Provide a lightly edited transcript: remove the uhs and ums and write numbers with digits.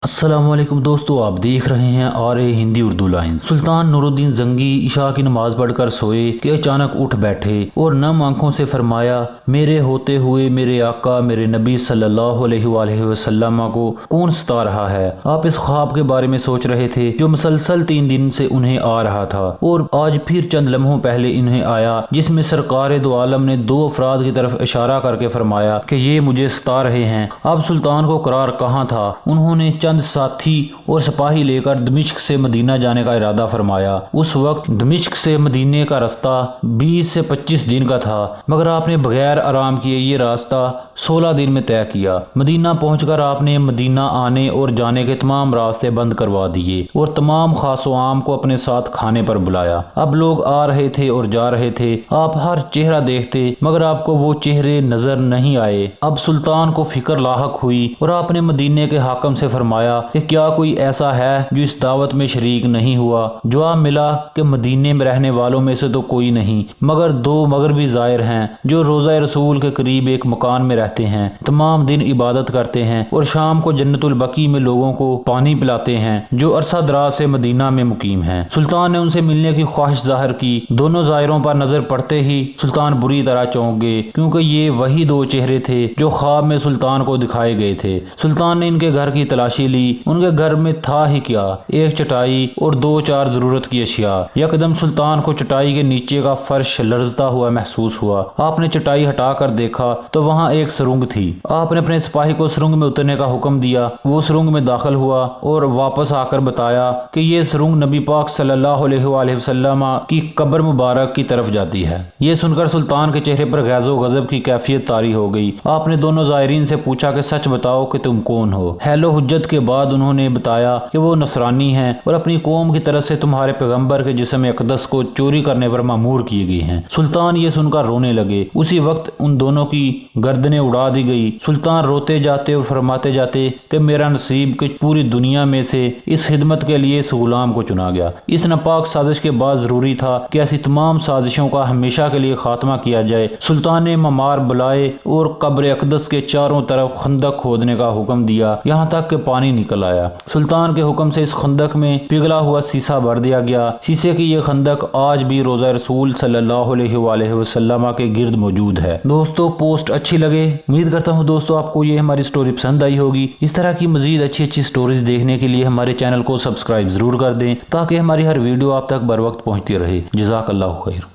السلام علیکم دوستو، آپ دیکھ رہے ہیں ہندی اردو لائنز۔ سلطان نور الدین زنگی عشاء کی نماز پڑھ کر سوئے کہ اچانک اٹھ بیٹھے اور نم آنکھوں سے فرمایا، میرے ہوتے ہوئے میرے آقا میرے نبی صلی اللہ علیہ وآلہ وسلم کو کون ستا رہا ہے؟ آپ اس خواب کے بارے میں سوچ رہے تھے جو مسلسل 3 دن سے انہیں آ رہا تھا، اور آج پھر چند لمحوں پہلے انہیں آیا، جس میں سرکار دو عالم نے 2 افراد کی طرف اشارہ کر کے فرمایا کہ یہ مجھے ستا رہے ہیں۔ اب سلطان کو قرار کہاں تھا؟ انہوں نے چند ساتھی اور سپاہی لے کر دمشق سے مدینہ جانے کا ارادہ فرمایا۔ اس وقت دمشق سے مدینے کا راستہ 20 سے 25 دن کا تھا، مگر آپ نے بغیر آرام کیے یہ راستہ 16 دن میں طے کیا۔ مدینہ پہنچ کر آپ نے مدینہ آنے اور جانے کے تمام راستے بند کروا دیے اور تمام خاص و عام کو اپنے ساتھ کھانے پر بلایا۔ اب لوگ آ رہے تھے اور جا رہے تھے، آپ ہر چہرہ دیکھتے مگر آپ کو وہ چہرے نظر نہیں آئے۔ اب سلطان کو فکر لاحق ہوئی اور آپ نے مدینے کے حاکم سے فرمایا کہ کیا کوئی ایسا ہے جو اس دعوت میں شریک نہیں ہوا؟ جواب ملا کہ مدینے میں رہنے والوں میں سے تو کوئی نہیں، مگر 2 مغربی زائر ہیں جو روضہ رسول کے قریب ایک مکان میں رہتے ہیں، تمام دن عبادت کرتے ہیں اور شام کو جنت البقیع میں لوگوں کو پانی پلاتے ہیں، جو عرصہ دراز سے مدینہ میں مقیم ہیں۔ سلطان نے ان سے ملنے کی خواہش ظاہر کی۔ دونوں زائروں پر نظر پڑتے ہی سلطان بری طرح چونک گئے، کیونکہ یہ وہی 2 چہرے تھے جو خواب میں سلطان کو دکھائے گئے تھے۔ سلطان نے ان کے گھر کی تلاشی لی۔ ان کے گھر میں تھا ہی کیا، ایک چٹائی اور 2-4 ضرورت کی اشیاء۔ یکدم سلطان کو چٹائی کے نیچے کا فرش لرزتا ہوا محسوس ہوا۔ آپ نے چٹائی ہٹا کر دیکھا تو وہاں ایک سرنگ تھی۔ آپ نے اپنے سپاہی کو سرنگ میں اترنے کا حکم دیا۔ وہ سرنگ میں داخل ہوا اور واپس آ کر بتایا کہ یہ سرنگ نبی پاک صلی اللہ علیہ وآلہ وسلم کی قبر مبارک کی طرف جاتی ہے۔ یہ سن کر سلطان کے چہرے پر غیظ و غضب کی کیفیت طاری ہو گئی۔ آپ نے دونوں زائرین سے پوچھا کہ سچ بتاؤ کہ تم کون ہو؟ حیل و حجت کے بعد انہوں نے بتایا کہ وہ نصرانی ہیں اور اپنی قوم کی طرف سے تمہارے پیغمبر کے جسم اقدس کو چوری کرنے پر مأمور کیے گئے ہیں۔ سلطان یہ سن کر رونے لگے۔ اسی وقت ان دونوں کی گردنیں اڑا دی گئی۔ سلطان روتے جاتے اور فرماتے جاتے کہ میرا نصیب کہ پوری دنیا میں سے اس خدمت کے لیے اس غلام کو چنا گیا۔ اس ناپاک سازش کے بعد ضروری تھا کہ ایسی تمام سازشوں کا ہمیشہ کے لیے خاتمہ کیا جائے۔ سلطان نے ممار بلائے اور قبر اقدس کے چاروں طرف خندق کھودنے کا حکم دیا، یہاں تک کہ پانی نکل آیا۔ سلطان کے حکم سے اس خندق میں پگھلا ہوا سیسا بھر دیا گیا۔ سیسے کی یہ خندق آج بھی روضہ رسول صلی اللہ علیہ وآلہ وسلم کے گرد موجود ہے۔ دوستو، پوسٹ اچھی لگے، امید کرتا ہوں دوستو آپ کو یہ ہماری سٹوری پسند آئی ہوگی۔ اس طرح کی مزید اچھی سٹوریز دیکھنے کے لیے ہمارے چینل کو سبسکرائب ضرور کر دیں تاکہ ہماری ہر ویڈیو آپ تک بر وقت پہنچتی رہے۔ جزاک اللہ خیر۔